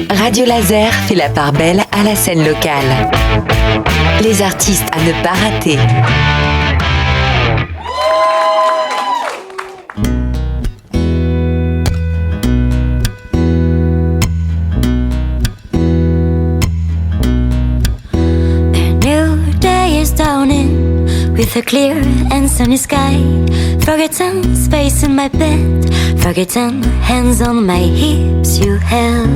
Radio Laser fait la part belle à la scène locale. Les artistes à ne pas rater. With a clear and sunny sky, forgotten space in my bed, forgotten hands on my hips you held.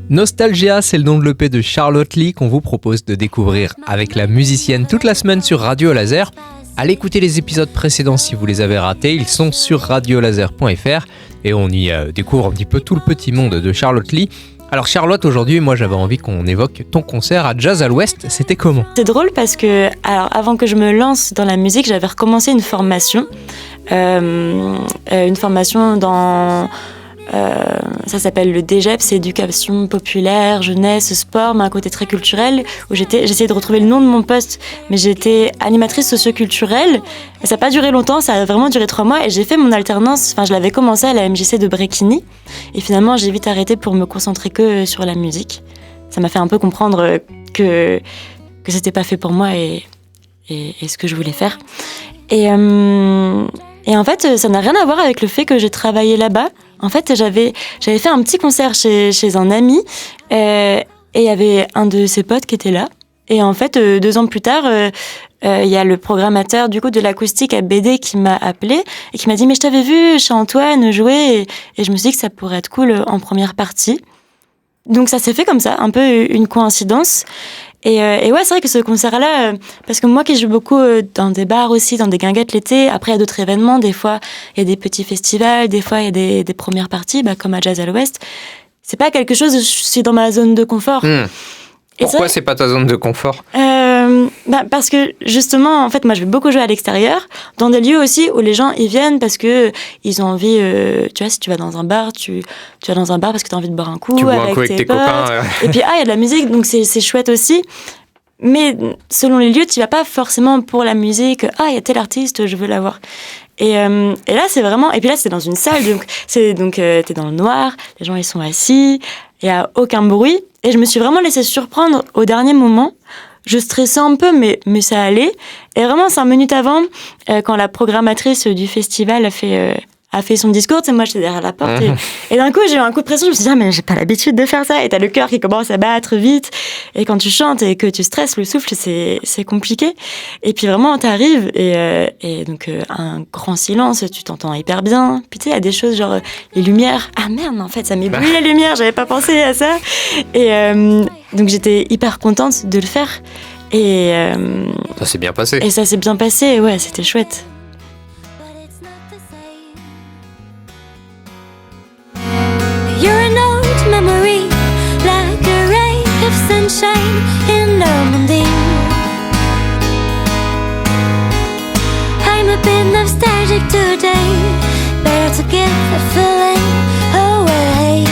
Nostalgia, c'est le nom de l'EP de Charlotte Lee qu'on vous propose de découvrir avec la musicienne toute la semaine sur Radio Laser. Allez écouter les épisodes précédents si vous les avez ratés, ils sont sur radiolaser.fr et on y découvre un petit peu tout le petit monde de Charlotte Lee. Alors Charlotte, aujourd'hui, moi j'avais envie qu'on évoque ton concert à Jazz à l'Ouest, c'était comment ? C'est drôle parce que, avant que je me lance dans la musique, j'avais recommencé une formation dans... ça s'appelle le DGEP, c'est éducation populaire, jeunesse, sport, mais un côté très culturel, où j'essayais de retrouver le nom de mon poste, mais j'étais animatrice socioculturelle, et ça n'a pas duré longtemps, ça a vraiment duré 3 mois, et j'ai fait mon alternance, je l'avais commencé à la MJC de Bréquigny, et finalement j'ai vite arrêté pour me concentrer que sur la musique. Ça m'a fait un peu comprendre que c'était pas fait pour moi et ce que je voulais faire. Et en fait, ça n'a rien à voir avec le fait que j'ai travaillé là-bas. En fait, j'avais fait un petit concert chez un ami et il y avait un de ses potes qui était là. Et en fait, 2 ans plus tard, il y a le programmateur du coup de l'acoustique à BD qui m'a appelé et qui m'a dit « Mais je t'avais vu chez Antoine jouer et je me suis dit que ça pourrait être cool en première partie. » Donc ça s'est fait comme ça, un peu une coïncidence. Et ouais, c'est vrai que ce concert-là, parce que moi qui joue beaucoup dans des bars aussi, dans des guinguettes l'été, après il y a d'autres événements, des fois il y a des petits festivals, des fois il y a des premières parties, comme à Jazz à l'Ouest. C'est pas quelque chose, je suis dans ma zone de confort. Pourquoi c'est pas ta zone de confort ? Parce que justement, en fait, moi je vais beaucoup jouer à l'extérieur, dans des lieux aussi où les gens y viennent parce que ils ont envie, tu vois, si tu vas dans un bar, tu vas dans un bar parce que tu as envie de boire un coup, tu bois avec, un coup avec tes copains. Et puis il y a de la musique, donc c'est chouette aussi. Mais selon les lieux, tu vas pas forcément pour la musique, il y a tel artiste, je veux la voir. Et là c'est vraiment, et puis là c'est dans une salle, donc t'es dans le noir, les gens ils sont assis, il y a aucun bruit, et je me suis vraiment laissée surprendre au dernier moment. Je stressais un peu, mais ça allait. Et vraiment 5 minutes avant, quand la programmatrice du festival a fait son discours, tu sais, moi j'étais derrière la porte et d'un coup j'ai eu un coup de pression, je me suis dit mais j'ai pas l'habitude de faire ça, et t'as le cœur qui commence à battre vite, et quand tu chantes et que tu stresses, le souffle c'est compliqué, et puis vraiment t'arrives et donc un grand silence, tu t'entends hyper bien, puis tu sais il y a des choses genre les lumières, merde en fait ça m'éblouit les lumières, j'avais pas pensé à ça, et donc j'étais hyper contente de le faire, et ça s'est bien passé. Et ça s'est bien passé, ouais, c'était chouette. Memory, like a ray of sunshine in Normandy. I'm a bit nostalgic today, better to get the feeling away.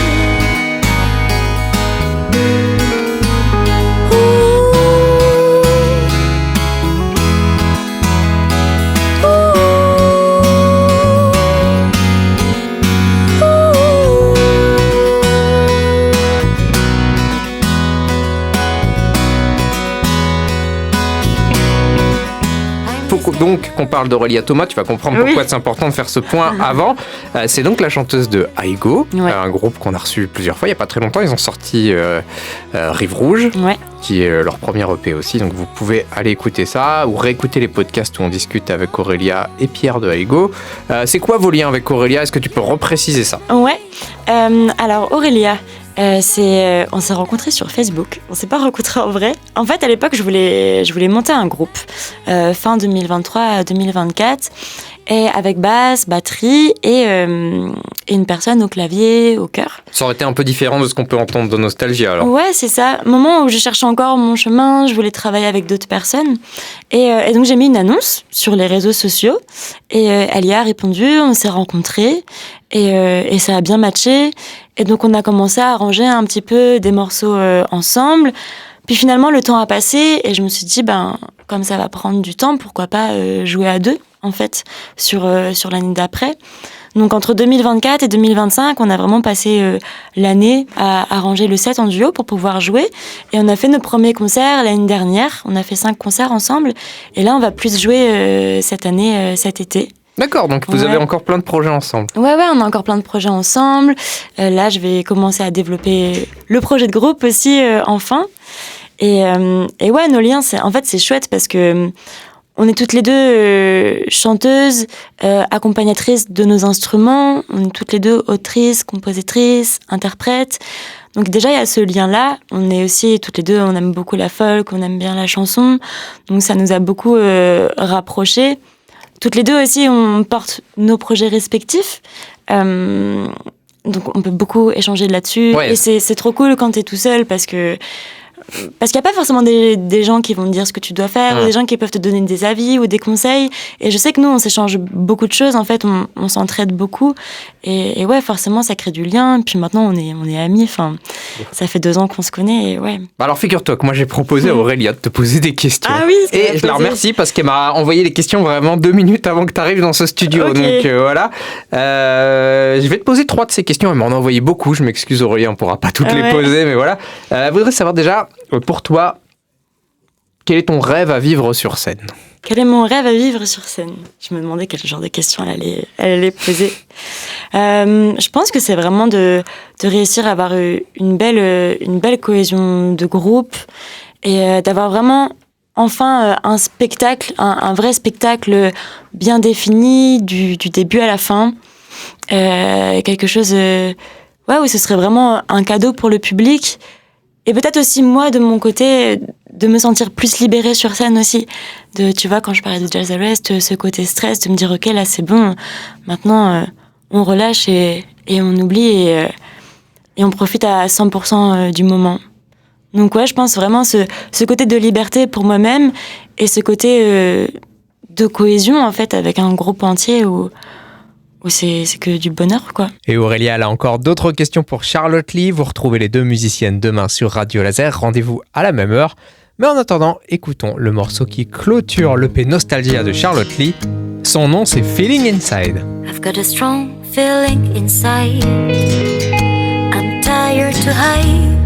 Donc, qu'on parle d'Aurélia Thomas, tu vas comprendre pourquoi c'est important de faire ce point avant. C'est donc la chanteuse de Aigo, un groupe qu'on a reçu plusieurs fois, il n'y a pas très longtemps. Ils ont sorti Rive Rouge, qui est leur premier EP aussi. Donc, vous pouvez aller écouter ça ou réécouter les podcasts où on discute avec Aurélia et Pierre de Aigo. C'est quoi vos liens avec Aurélia ? Est-ce que tu peux repréciser ça ? Ouais. Alors, Aurélia... on s'est rencontrés sur Facebook. On s'est pas rencontrés en vrai. En fait, à l'époque, je voulais monter un groupe fin 2023 à 2024, et avec basse, batterie et une personne au clavier, au chœur. Ça aurait été un peu différent de ce qu'on peut entendre dans Nostalgia, alors. Ouais, c'est ça. Moment où je cherchais encore mon chemin, je voulais travailler avec d'autres personnes, et donc j'ai mis une annonce sur les réseaux sociaux, et elle y a répondu. On s'est rencontrés et ça a bien matché. Et donc, on a commencé à arranger un petit peu des morceaux ensemble. Puis finalement, le temps a passé et je me suis dit, comme ça va prendre du temps, pourquoi pas jouer à 2, en fait, sur l'année d'après. Donc entre 2024 et 2025, on a vraiment passé l'année à arranger le set en duo pour pouvoir jouer. Et on a fait nos premiers concerts l'année dernière. On a fait 5 concerts ensemble. Et là, on va plus jouer cette année, cet été. D'accord, donc vous avez encore plein de projets ensemble. Ouais, on a encore plein de projets ensemble. Là, je vais commencer à développer le projet de groupe aussi, enfin. Et ouais, nos liens, c'est chouette parce que on est toutes les deux chanteuses, accompagnatrices de nos instruments. On est toutes les deux autrices, compositrices, interprètes. Donc déjà, il y a ce lien-là. On est aussi toutes les deux, on aime beaucoup la folk, on aime bien la chanson. Donc ça nous a beaucoup rapprochés. Toutes les deux aussi, on porte nos projets respectifs. Donc on peut beaucoup échanger là-dessus. Ouais. Et c'est trop cool quand t'es tout seul parce qu'il n'y a pas forcément des gens qui vont te dire ce que tu dois faire, ou des gens qui peuvent te donner des avis ou des conseils. Et je sais que nous, on s'échange beaucoup de choses. En fait, on s'entraide beaucoup. Et ouais, forcément, ça crée du lien. Puis maintenant, on est amis. Enfin, ça fait 2 ans qu'on se connaît. Et ouais. Alors, figure-toi que moi, j'ai proposé à Aurélia de te poser des questions. Ah oui, et je la remercie parce qu'elle m'a envoyé les questions vraiment 2 minutes avant que tu arrives dans ce studio. Okay. Donc voilà. Je vais te poser 3 de ces questions. Elle m'en a envoyé beaucoup. Je m'excuse, Aurélia, on ne pourra pas toutes les poser. Mais voilà. Je voudrais savoir déjà, pour toi, quel est ton rêve à vivre sur scène ? Quel est mon rêve à vivre sur scène ? Je me demandais quel genre de questions elle allait poser. Je pense que c'est vraiment de réussir à avoir une belle cohésion de groupe et d'avoir vraiment enfin un spectacle, un vrai spectacle bien défini du début à la fin. Quelque chose où ce serait vraiment un cadeau pour le public. Et peut-être aussi, moi, de mon côté, de me sentir plus libérée sur scène aussi. Tu vois, quand je parlais de Jazz Arrest, ce côté stress, de me dire, OK, là, c'est bon. Maintenant, on relâche et on oublie et on profite à 100% du moment. Donc, ouais, je pense vraiment ce côté de liberté pour moi-même et ce côté de cohésion, en fait, avec un groupe entier où c'est que du bonheur, quoi. Et Aurélia, elle a encore d'autres questions pour Charlotte Lee. Vous retrouvez les 2 musiciennes demain sur Radio Laser. Rendez-vous à la même heure. Mais en attendant, écoutons le morceau qui clôture l'EP Nostalgia de Charlotte Lee. Son nom, c'est Feeling Inside. I've got a strong feeling inside. I'm tired to hide.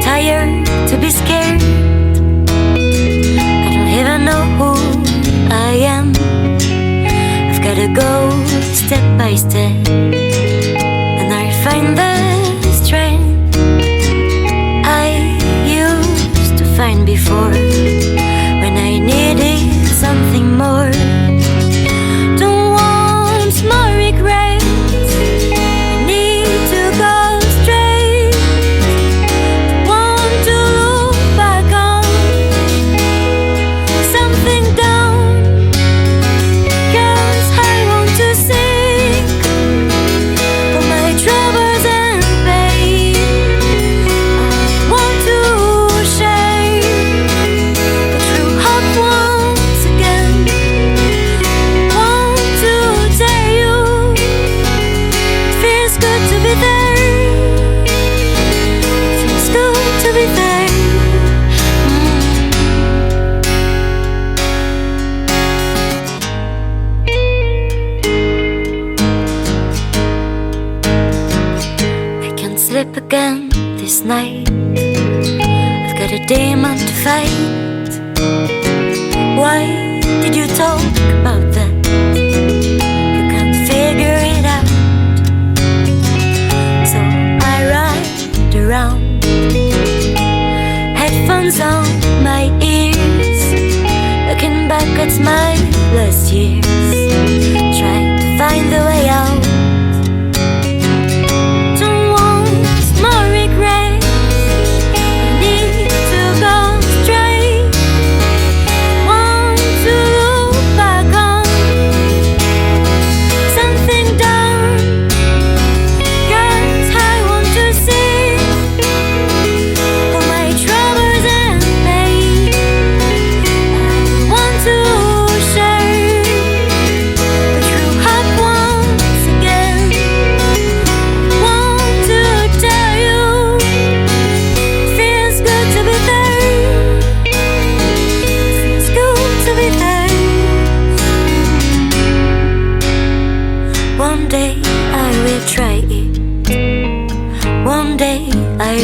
Tired to be scared. I don't even know who I am. Gotta go step by step, and I find the strength I used to find before, when I needed something more. Don't want more regrets, I need to go straight. Don't want to look back on something done. Again this night, I've got a demon to fight. Why did you talk about that? You can't figure it out. So I ride around, headphones on my ears, looking back at my last years, trying to find the way out.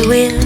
will